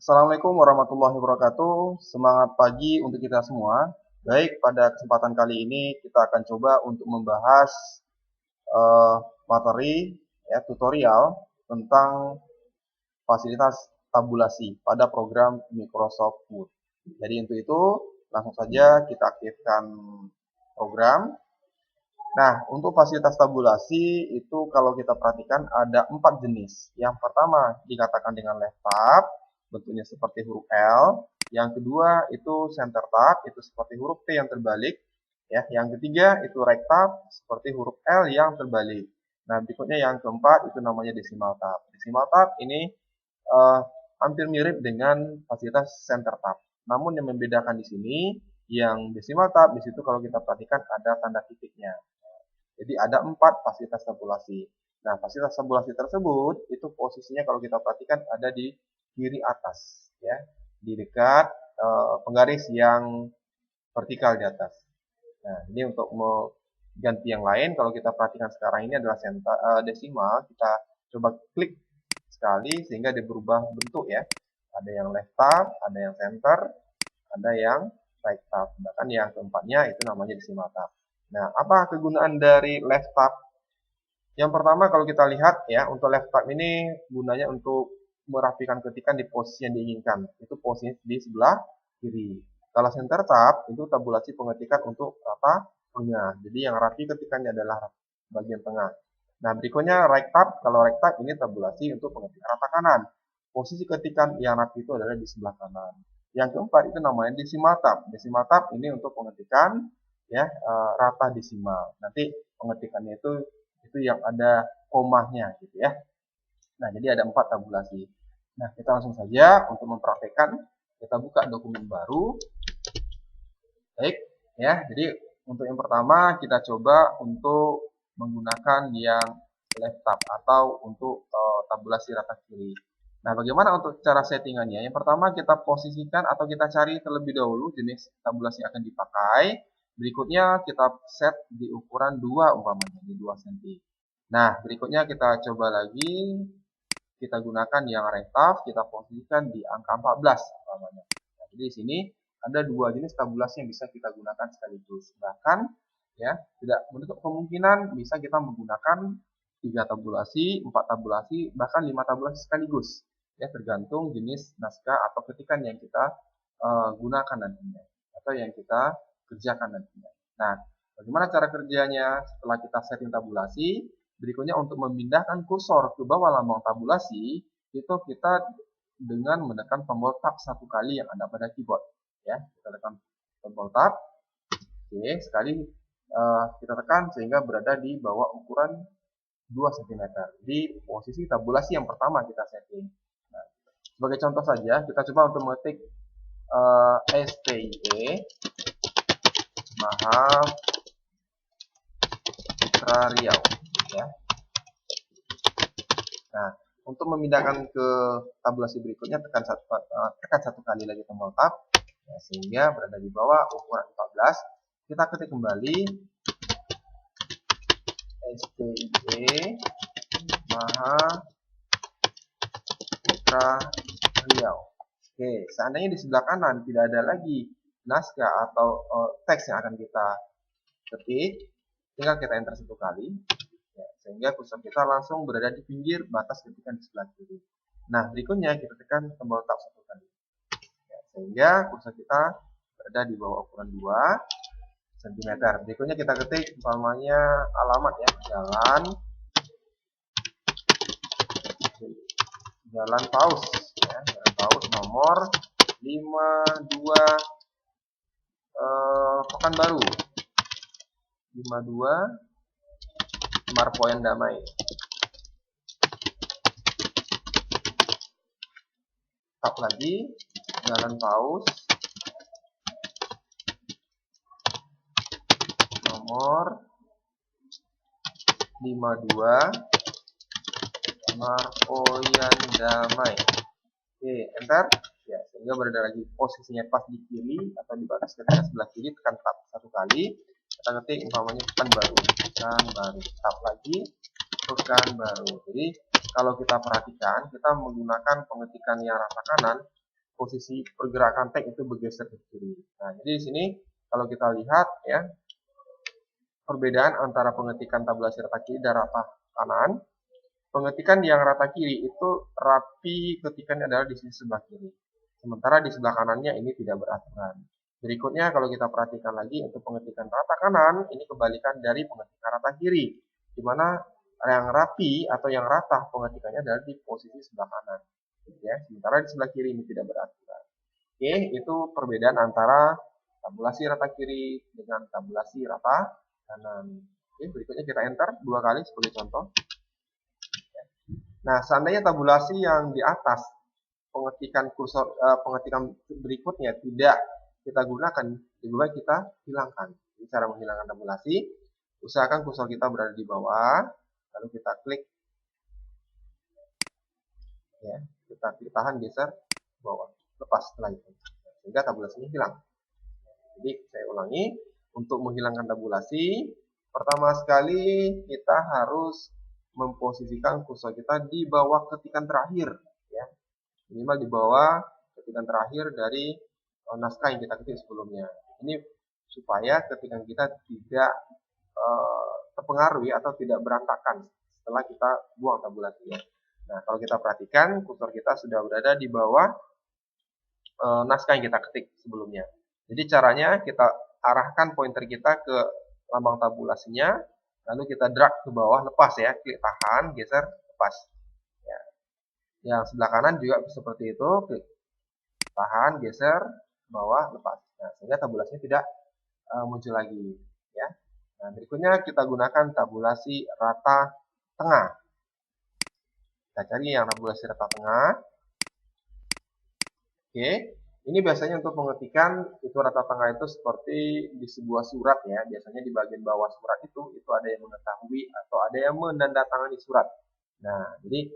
Assalamualaikum warahmatullahi wabarakatuh. Semangat pagi untuk kita semua. Baik, pada kesempatan kali ini kita akan coba untuk membahas eh, materi tutorial tentang fasilitas tabulasi pada program Microsoft Word. Jadi untuk itu langsung saja kita aktifkan program. Nah, untuk fasilitas tabulasi itu kalau kita perhatikan ada 4 jenis. Yang pertama dikatakan dengan left tab, bentuknya seperti huruf L. Yang kedua itu center tab, itu seperti huruf T yang terbalik. Ya, yang ketiga itu right tab, seperti huruf L yang terbalik. Nah, berikutnya yang keempat itu namanya decimal tab. Decimal tab ini eh, hampir mirip dengan fasilitas center tab. Namun yang membedakan di sini, yang decimal tab di situ kalau kita perhatikan ada tanda titiknya. Jadi ada 4 fasilitas tabulasi. Nah, fasilitas tabulasi tersebut itu posisinya kalau kita perhatikan ada di kiri atas, ya, di dekat penggaris yang vertikal di atas. Nah, ini untuk mengganti yang lain, kalau kita perhatikan sekarang ini adalah desimal, kita coba klik sekali sehingga dia berubah bentuk ya. Ada yang left tab, ada yang center, ada yang right tab. Bahkan yang keempatnya itu namanya decimal tab. Nah, apa kegunaan dari left tab? Yang pertama kalau kita lihat ya, untuk left tab ini gunanya untuk merapikan ketikan di posisi yang diinginkan. Itu posisi di sebelah kiri. Kalau center tab itu tabulasi pengetikan untuk rata tengah. Jadi yang rapi ketikannya adalah bagian tengah. Nah, berikutnya right tab. Kalau right tab ini tabulasi untuk pengetikan rata kanan. Posisi ketikan yang rapi itu adalah di sebelah kanan. Yang keempat itu namanya decimal tab. Decimal tab ini untuk pengetikan ya rata desimal. Nanti pengetikannya itu yang ada komanya gitu ya. Nah, jadi ada 4 tabulasi. Nah, kita langsung saja untuk mempraktekkan, kita buka dokumen baru. Baik, ya. Jadi untuk yang pertama kita coba untuk menggunakan yang left tab atau untuk tabulasi rata kiri. Nah, bagaimana untuk cara settingannya? Yang pertama kita posisikan atau kita cari terlebih dahulu jenis tabulasi yang akan dipakai. Berikutnya kita set di ukuran 2 umpamanya, di 2 cm. Nah, berikutnya kita coba lagi, kita gunakan yang right tab, kita posisikan di angka 14 umpamanya. Nah, jadi di sini ada 2 jenis tabulasi yang bisa kita gunakan sekaligus. Bahkan ya, tidak menutup kemungkinan bisa kita menggunakan 3 tabulasi, 4 tabulasi, bahkan 5 tabulasi sekaligus. Ya, tergantung jenis naskah atau ketikan yang kita gunakan nantinya atau yang kita kerjakan nantinya. Nah, bagaimana cara kerjanya setelah kita setting tabulasi? Berikutnya untuk memindahkan kursor ke bawah lambang tabulasi, itu kita dengan menekan tombol tab 1 kali yang ada pada keyboard. Ya, kita tekan tombol tab. Oke, sekali kita tekan sehingga berada di bawah ukuran 2 cm. Di posisi tabulasi yang pertama kita setting. Nah, sebagai contoh saja, kita coba untuk mengetik STIE Mahapitra Riau ya. Nah, untuk memindahkan ke tabulasi berikutnya tekan satu kali lagi tombol tab ya, sehingga berada di bawah ukuran 14. Kita ketik kembali STIE Mahapitra Riau. Oke, seandainya di sebelah kanan tidak ada lagi naskah atau teks yang akan kita ketik, tinggal kita enter 1 kali, ya, sehingga kursor kita langsung berada di pinggir batas ketikan di sebelah kiri. Nah, berikutnya kita tekan tombol tab 1 kali, ya, sehingga kursor kita berada di bawah ukuran 2 cm. Berikutnya kita ketik umpamanya alamat ya, Jalan Paus ya, Jalan Paus nomor 52 Pekanbaru, 52 Marpoyan Damai. Tap lagi Jalan Paus nomor 52 Marpoyan Damai. Oke, enter. Ya, sehingga berada lagi posisinya pas di kiri atau di batas ketikan sebelah kiri, tekan tab 1 kali. Kita ketik umpamanya Pekanbaru. Tab lagi Pekanbaru. Jadi kalau kita perhatikan, kita menggunakan pengetikan yang rata kanan posisi pergerakan tank itu bergeser ke kiri. Nah, jadi di sini kalau kita lihat ya, perbedaan antara pengetikan tabulasi rata kiri dan rata kanan. Pengetikan yang rata kiri itu rapi ketikannya adalah di sisi sebelah kiri. Sementara di sebelah kanannya ini tidak beraturan. Berikutnya kalau kita perhatikan lagi untuk pengetikan rata kanan, ini kebalikan dari pengetikan rata kiri. Di mana yang rapi atau yang rata pengetikannya adalah di posisi sebelah kanan. Ya, sementara di sebelah kiri ini tidak beraturan. Oke, itu perbedaan antara tabulasi rata kiri dengan tabulasi rata kanan. Oke, berikutnya kita enter 2 kali sebagai contoh. Nah, seandainya tabulasi yang di atas pengetikan kursor pengetikan berikutnya tidak kita gunakan, lebih baik kita hilangkan. Jadi cara menghilangkan tabulasi, usahakan kursor kita berada di bawah, lalu kita klik ya, kita klik tahan geser bawah, lepas setelah itu. Sehingga tabulasinya hilang. Jadi saya ulangi, untuk menghilangkan tabulasi, pertama sekali kita harus memposisikan kursor kita di bawah ketikan terakhir, ya, minimal di bawah ketikan terakhir dari naskah yang kita ketik sebelumnya. Ini supaya ketikan kita tidak terpengaruhi atau tidak berantakan setelah kita buang tabulasinya. Nah, kalau kita perhatikan kursor kita sudah berada di bawah naskah yang kita ketik sebelumnya. Jadi caranya kita arahkan pointer kita ke lambang tabulasinya, lalu kita drag ke bawah, lepas ya, klik tahan, geser, lepas. Ya. Yang sebelah kanan juga seperti itu, klik tahan, geser, bawah, lepas. Nah, sehingga tabulasinya tidak muncul lagi. Ya. Nah, berikutnya kita gunakan tabulasi rata tengah. Kita cari yang tabulasi rata tengah. Oke. Ini biasanya untuk pengetikan itu rata tengah itu seperti di sebuah surat ya. Biasanya di bagian bawah surat itu ada yang mengetahui atau ada yang menandatangani surat. Nah, jadi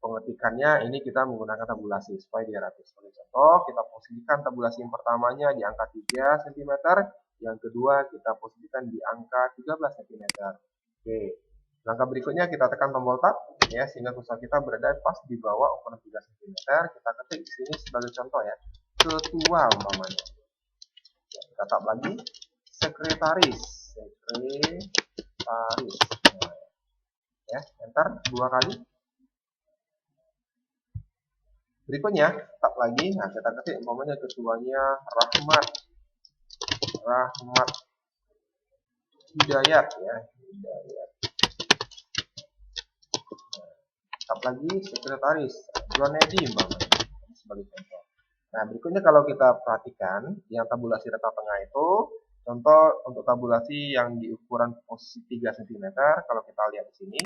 pengetikannya ini kita menggunakan tabulasi supaya dia rapi. Sebagai contoh, kita posisikan tabulasi yang pertamanya di angka 3 cm, yang kedua kita posisikan di angka 13 cm. Oke. Langkah berikutnya kita tekan tombol tab ya sehingga kursor kita berada pas di bawah ukuran 3 cm. Kita ketik di sini sebagai contoh ya. Ketua umpamanya. Ya, kita tab lagi sekretaris. Nah, ya, enter 2 kali. Berikutnya tab lagi. Nah, kita ketik umpamanya ketuanya Rahmat Hidayat ya, Hidayat. Nah, tab lagi sekretaris Junaedi umpamanya sebagai contoh. Nah, berikutnya kalau kita perhatikan yang tabulasi rata tengah itu, contoh untuk tabulasi yang di ukuran posisi 3 cm, kalau kita lihat di sini,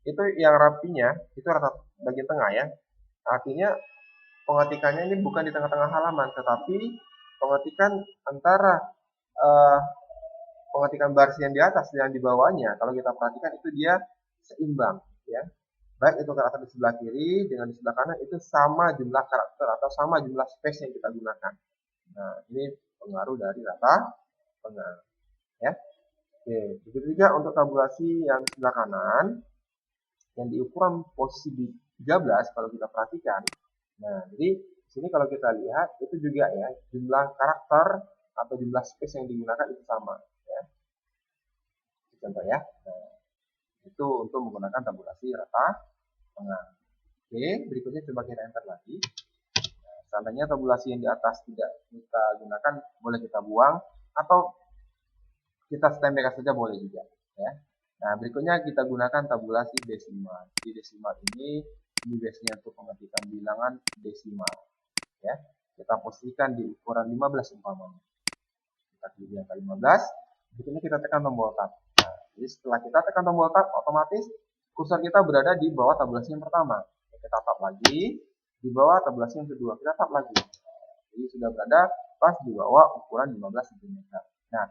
itu yang rapinya, itu rata bagian tengah ya. Artinya pengetikannya ini bukan di tengah-tengah halaman, tetapi pengetikan antara pengetikan baris yang di atas dan di bawahnya, kalau kita perhatikan itu dia seimbang ya. Baik itu karakter di sebelah kiri dengan di sebelah kanan itu sama jumlah karakter atau sama jumlah space yang kita gunakan. Nah, ini pengaruh dari rata tengah. Ya. Oke, begitu juga untuk tabulasi yang sebelah kanan yang di ukuran posisi 13 kalau kita perhatikan. Nah, jadi di sini kalau kita lihat itu juga ya jumlah karakter atau jumlah space yang digunakan itu sama. Ya. Contoh ya. Nah, itu untuk menggunakan tabulasi rata tengah. Oke, berikutnya coba kita enter lagi. Nah, seandainya tabulasi yang di atas tidak kita gunakan, boleh kita buang atau kita stempelkan saja boleh juga. Ya. Nah, berikutnya kita gunakan tabulasi desimal. Di desimal ini biasanya untuk pengetikan bilangan desimal. Ya, kita posisikan di ukuran 15 umpamanya. Kita pilih angka 15. Berikutnya kita tekan tombol tab. Nah, jadi setelah kita tekan tombol tab, otomatis kursor kita berada di bawah tabulasi yang pertama. Kita tab lagi, di bawah tabulasi yang kedua. Kita tab lagi. Jadi sudah berada pas di bawah ukuran 15 cm. Nah,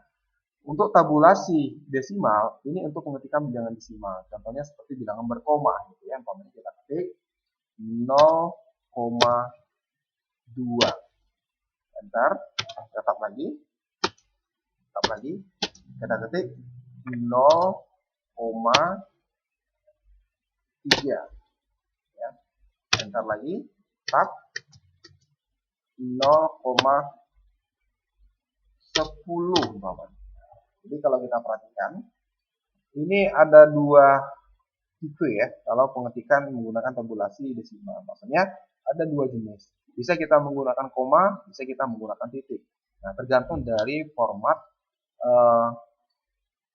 untuk tabulasi desimal, ini untuk pengetikan bilangan desimal. Contohnya seperti bilangan berkoma. Gitu ya. Umpamanya kita ketik 0,2. Enter. Kita tab lagi. Kita ketik 0,3 ya. Enter lagi, tab 0,10 umpamanya. Jadi kalau kita perhatikan, ini ada dua tipe ya, kalau pengetikan menggunakan tabulasi desimal. Maksudnya ada dua jenis. Bisa kita menggunakan koma, bisa kita menggunakan titik. Nah, tergantung dari format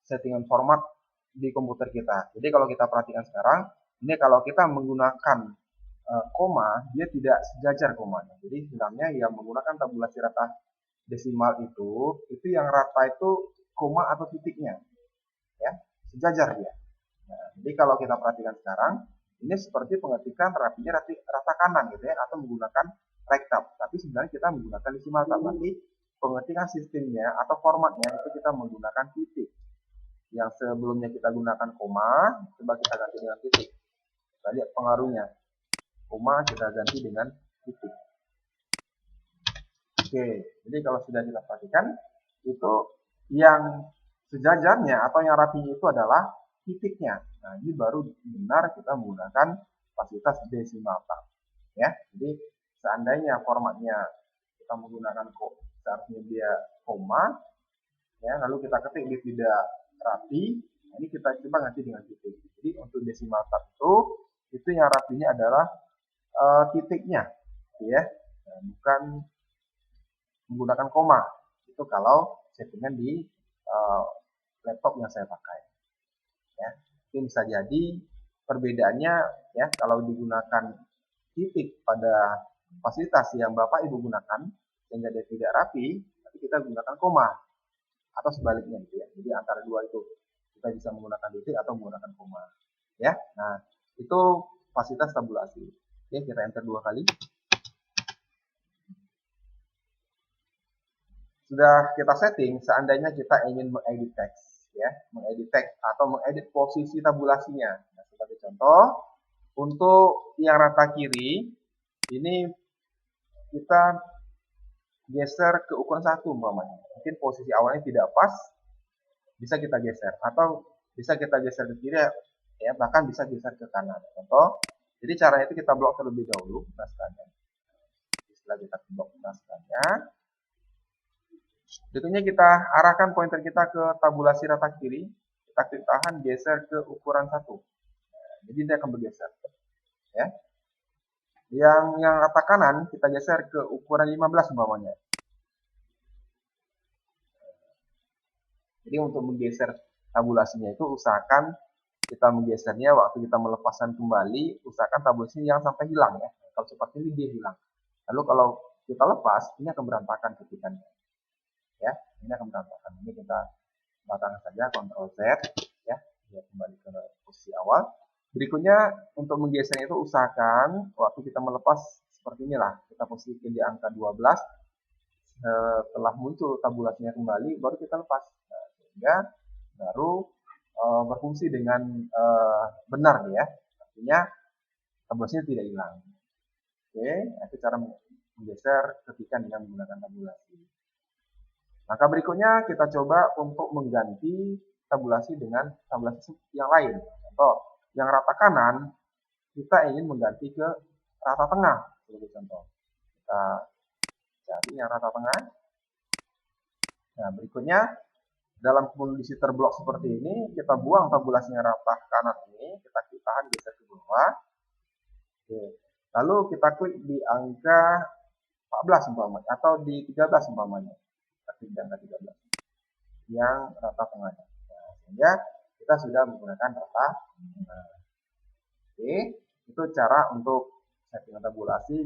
settingan format di komputer kita. Jadi kalau kita perhatikan sekarang, ini kalau kita menggunakan koma, dia tidak sejajar komanya. Jadi sebenarnya yang menggunakan tabulasi rata desimal itu yang rata itu koma atau titiknya, ya, sejajar dia. Nah, jadi kalau kita perhatikan sekarang, ini seperti pengetikan rapinya rata kanan gitu ya, atau menggunakan rectab. Tapi sebenarnya kita menggunakan desimal tab. Tapi pengetikan sistemnya atau formatnya itu kita menggunakan titik. Yang sebelumnya kita gunakan koma, coba kita ganti dengan titik. Kita lihat pengaruhnya. Koma kita ganti dengan titik. Oke, jadi kalau sudah kita perhatikan, itu yang sejajarnya atau yang rapinya itu adalah titiknya. Nah, ini baru benar kita menggunakan fasilitas desimal tab. Ya, jadi seandainya formatnya kita menggunakan seharusnya dia koma, ya, lalu kita ketik dia tidak rapi, nah ini kita coba ganti dengan titik. Jadi untuk desimal tab itu yang rapinya adalah titiknya, ya, nah, bukan menggunakan koma. Itu kalau settingan di laptop yang saya pakai. Ya, ini bisa jadi perbedaannya ya kalau digunakan titik pada fasilitas yang Bapak Ibu gunakan sehingga dia tidak rapi, tapi kita gunakan koma atau sebaliknya gitu ya. Jadi antara dua itu kita bisa menggunakan titik atau menggunakan koma. Ya, nah itu fasilitas tabulasi. Oke, kita enter 2 kali. Sudah kita setting, seandainya kita ingin mengedit teks, ya, mengedit teks atau mengedit posisi tabulasinya. Nah, sebagai contoh, untuk yang rata kiri, ini kita geser ke ukuran 1 umpamanya. Mungkin posisi awalnya tidak pas, bisa kita geser atau bisa kita geser ke kiri ya, bahkan bisa geser ke kanan. Contoh, jadi caranya itu kita blok terlebih dahulu naskahnya. Setelah kita blok naskahnya, berikutnya kita arahkan pointer kita ke tabulasi rata kiri, kita klik tahan, geser ke ukuran 1. Nah, jadi dia akan bergeser. Ya. Yang rata kanan kita geser ke ukuran 15 umpamanya. Jadi untuk menggeser tabulasinya itu usahakan kita menggesernya waktu kita melepaskan kembali, usahakan tabulasinya jangan sampai hilang ya. Kalau seperti ini dia hilang. Lalu kalau kita lepas, ini akan berantakan ketikannya. Ya, ini akan berantakan. Ini kita batangkan saja, Ctrl Z, ya, dia kembali ke posisi awal. Berikutnya untuk menggesernya itu usahakan waktu kita melepas seperti inilah, kita posisikan di angka 12. Setelah muncul tabulasinya kembali, baru kita lepas. Nah, sehingga baru berfungsi dengan benar ya. Artinya tabulasinya tidak hilang. Oke, itu cara menggeser ketikan dengan menggunakan tabulasi. Maka berikutnya kita coba untuk mengganti tabulasi dengan tabulasi yang lain. Contoh, yang rata kanan kita ingin mengganti ke rata tengah sebagai contoh. Kita cari yang rata tengah. Nah, berikutnya dalam kondisi terblok seperti ini, kita buang tabulasi yang rata kanan ini, kita tahan geser ke bawah. Oke. Lalu kita klik di angka 14 umpamanya atau di 13 umpamanya. Kita klik di angka 13 yang rata tengahnya. Nah, sehingga kita sudah menggunakan rata tengah. Oke, itu cara untuk setting tabulasi,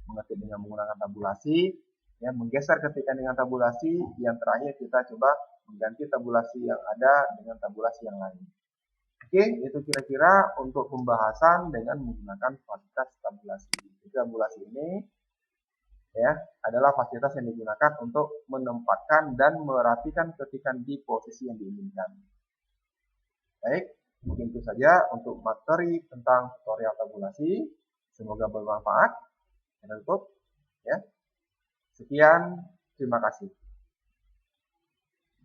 mengetik dengan menggunakan tabulasi, ya, menggeser ketikan dengan tabulasi. Yang terakhir kita coba mengganti tabulasi yang ada dengan tabulasi yang lain. Oke, itu kira-kira untuk pembahasan dengan menggunakan fasilitas tabulasi. Tabulasi ini ya adalah fasilitas yang digunakan untuk menempatkan dan merapikan ketikan di posisi yang diinginkan. Baik, mungkin itu saja untuk materi tentang tutorial tabulasi. Semoga bermanfaat. Kita tutup ya. Sekian, terima kasih.